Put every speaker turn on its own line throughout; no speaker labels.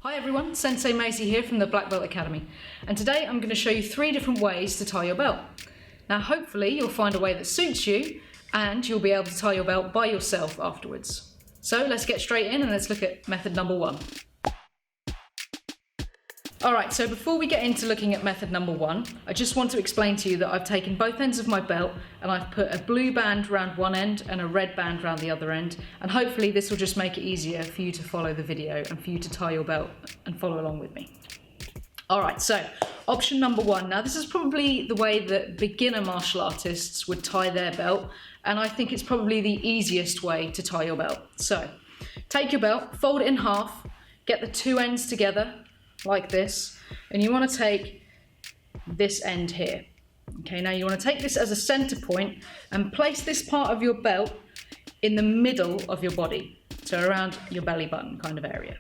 Hi everyone, Sensei Maisie here from the Black Belt Academy, and today I'm going to show you 3 different ways to tie your belt. Now hopefully you'll find a way that suits you and you'll be able to tie your belt by yourself afterwards. So let's get straight in and let's look at method number 1. Alright, so before we get into looking at method number 1, I just want to explain to you that I've taken both ends of my belt and I've put a blue band around one end and a red band around the other end, and hopefully this will just make it easier for you to follow the video and for you to tie your belt and follow along with me. Alright, so option number 1. Now this is probably the way that beginner martial artists would tie their belt, and I think it's probably the easiest way to tie your belt. So take your belt, fold it in half, get the 2 ends together like this, and you want to take this end here. Okay, now you want to take this as a center point and place this part of your belt in the middle of your body, so around your belly button kind of area.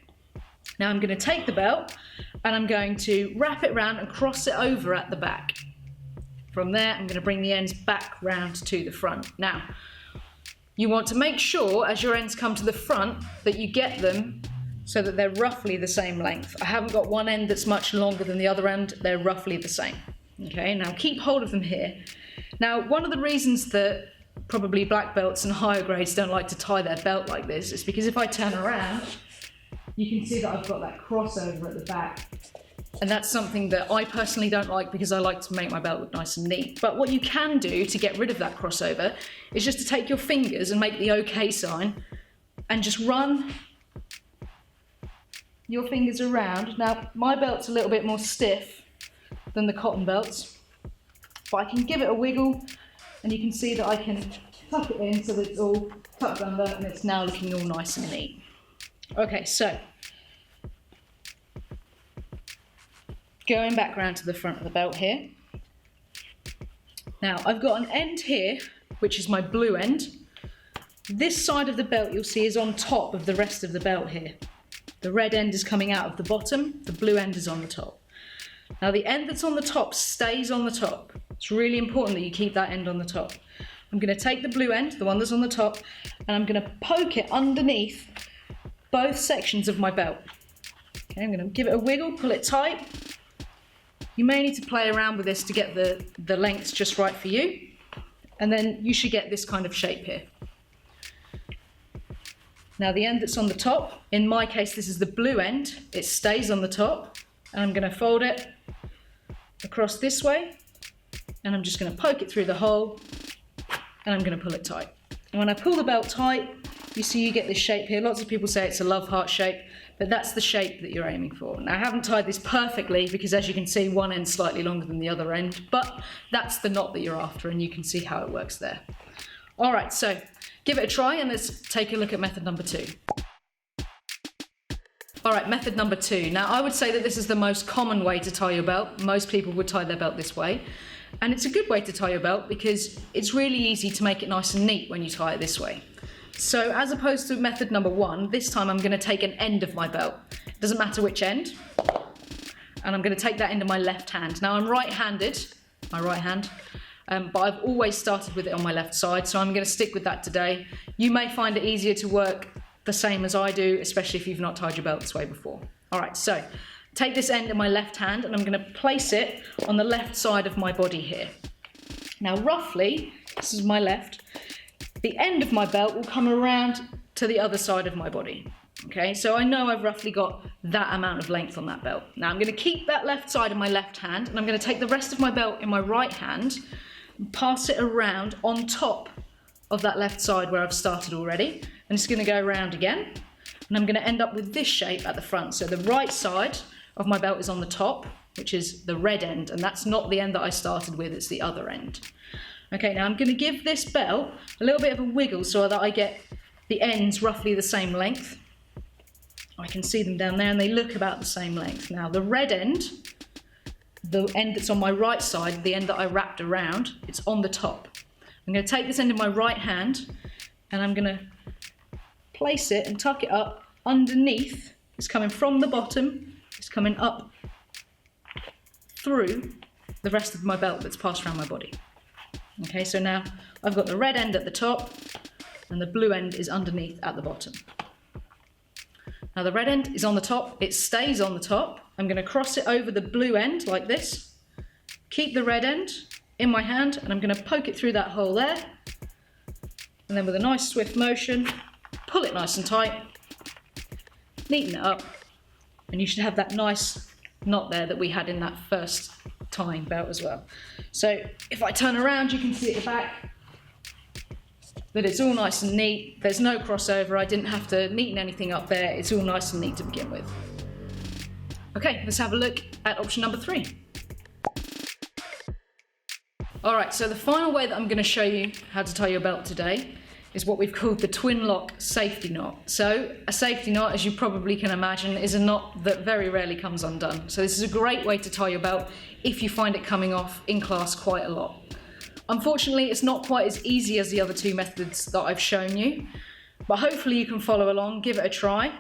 Now I'm going to take the belt and I'm going to wrap it around and cross it over at the back. From there I'm going to bring the ends back round to the front. Now you want to make sure as your ends come to the front that you get them so that they're roughly the same length. I haven't got one end that's much longer than the other end, they're roughly the same. Okay, now keep hold of them here. Now, one of the reasons that probably black belts and higher grades don't like to tie their belt like this is because if I turn around, you can see that I've got that crossover at the back. And that's something that I personally don't like because I like to make my belt look nice and neat. But what you can do to get rid of that crossover is just to take your fingers and make the OK sign and just run your fingers around. Now, my belt's a little bit more stiff than the cotton belts, but I can give it a wiggle and you can see that I can tuck it in so that it's all tucked under and it's now looking all nice and neat. Okay, so going back around to the front of the belt here. Now, I've got an end here, which is my blue end. This side of the belt you'll see is on top of the rest of the belt here. The red end is coming out of the bottom, the blue end is on the top. Now the end that's on the top stays on the top. It's really important that you keep that end on the top. I'm going to take the blue end, the one that's on the top, and I'm going to poke it underneath both sections of my belt. Okay, I'm going to give it a wiggle, pull it tight. You may need to play around with this to get the lengths just right for you, and then you should get this kind of shape here. Now the end that's on the top, in my case this is the blue end, it stays on the top, and I'm going to fold it across this way, and I'm just going to poke it through the hole, and I'm going to pull it tight. And when I pull the belt tight, you see you get this shape here. Lots of people say it's a love heart shape, but that's the shape that you're aiming for. Now I haven't tied this perfectly because as you can see one end's slightly longer than the other end, but that's the knot that you're after and you can see how it works there. Alright, so give it a try and let's take a look at method number 2. Alright, method number 2. Now I would say that this is the most common way to tie your belt. Most people would tie their belt this way. And it's a good way to tie your belt because it's really easy to make it nice and neat when you tie it this way. So as opposed to method number 1, this time I'm going to take an end of my belt. It doesn't matter which end. And I'm going to take that into my left hand. Now I'm right-handed, my right hand. But I've always started with it on my left side, so I'm going to stick with that today. You may find it easier to work the same as I do, especially if you've not tied your belt this way before. Alright, so take this end in my left hand and I'm going to place it on the left side of my body here. Now roughly, this is my left, the end of my belt will come around to the other side of my body. Okay, so I know I've roughly got that amount of length on that belt. Now I'm going to keep that left side in my left hand and I'm going to take the rest of my belt in my right hand and pass it around on top of that left side where I've started already. And it's going to go around again. And I'm going to end up with this shape at the front. So the right side of my belt is on the top, which is the red end. And that's not the end that I started with, it's the other end. Okay, now I'm going to give this belt a little bit of a wiggle so that I get the ends roughly the same length. I can see them down there and they look about the same length. Now the red end, the end that's on my right side, the end that I wrapped around, it's on the top. I'm going to take this end in my right hand and I'm going to place it and tuck it up underneath. It's coming from the bottom, it's coming up through the rest of my belt that's passed around my body. Okay, so now I've got the red end at the top and the blue end is underneath at the bottom. Now the red end is on the top, it stays on the top. I'm going to cross it over the blue end like this, keep the red end in my hand, and I'm going to poke it through that hole there. And then with a nice swift motion, pull it nice and tight, neaten it up, and you should have that nice knot there that we had in that first tying belt as well. So if I turn around, you can see at the back that it's all nice and neat. There's no crossover. I didn't have to neaten anything up there. It's all nice and neat to begin with. Okay, let's have a look at option number 3. All right, so the final way that I'm going to show you how to tie your belt today is what we've called the twin lock safety knot. So a safety knot, as you probably can imagine, is a knot that very rarely comes undone. So this is a great way to tie your belt if you find it coming off in class quite a lot. Unfortunately, it's not quite as easy as the other 2 methods that I've shown you, but hopefully you can follow along, give it a try,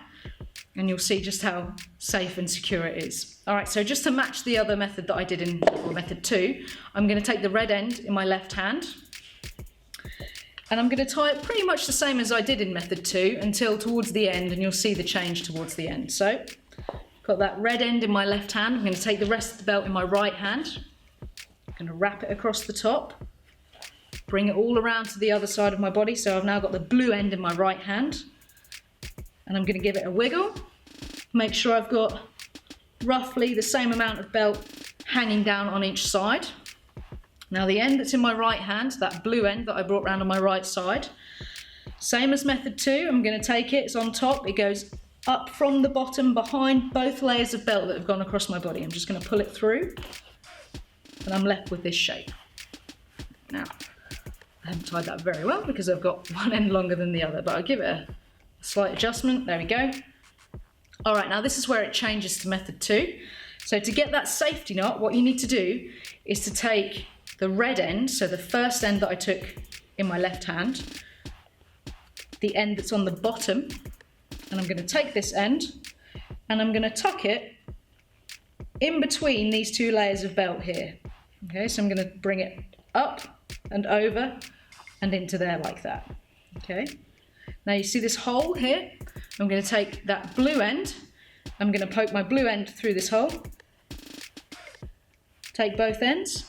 and you'll see just how safe and secure it is. All right, so just to match the other method that I did in method 2, I'm going to take the red end in my left hand, and I'm going to tie it pretty much the same as I did in method 2 until towards the end, and you'll see the change towards the end. So, got that red end in my left hand. I'm going to take the rest of the belt in my right hand. I'm going to wrap it across the top, bring it all around to the other side of my body. So I've now got the blue end in my right hand, and I'm going to give it a wiggle. Make sure I've got roughly the same amount of belt hanging down on each side. Now the end that's in my right hand, that blue end that I brought round on my right side, same as method 2, I'm going to take it, it's on top, it goes up from the bottom behind both layers of belt that have gone across my body. I'm just going to pull it through, and I'm left with this shape. Now, I haven't tied that very well because I've got one end longer than the other, but I'll give it a slight adjustment. There we go. All right, now this is where it changes to method 2. So to get that safety knot, what you need to do is to take the red end, so the first end that I took in my left hand, the end that's on the bottom, and I'm going to take this end and I'm going to tuck it in between these 2 layers of belt here. Okay, so I'm going to bring it up and over and into there like that. Okay, now you see this hole here. I'm going to take that blue end, I'm going to poke my blue end through this hole, take both ends,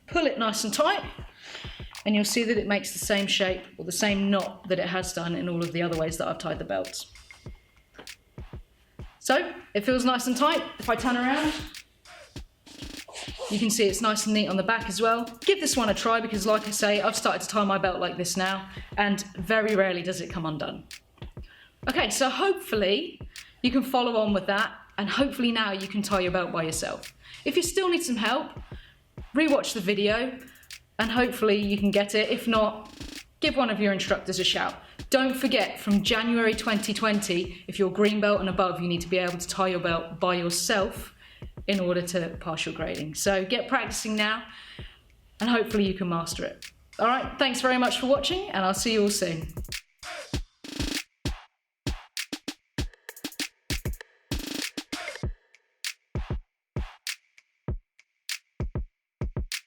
pull it nice and tight, and you'll see that it makes the same shape or the same knot that it has done in all of the other ways that I've tied the belts. So it feels nice and tight. If I turn around, you can see it's nice and neat on the back as well. Give this one a try because, like I say, I've started to tie my belt like this now, and very rarely does it come undone. Okay, so hopefully you can follow on with that, and hopefully now you can tie your belt by yourself. If you still need some help, rewatch the video and hopefully you can get it. If not, give one of your instructors a shout. Don't forget, from January 2020, if you're green belt and above, you need to be able to tie your belt by yourself in order to pass your grading. So get practicing now and hopefully you can master it. All right, thanks very much for watching, and I'll see you all soon.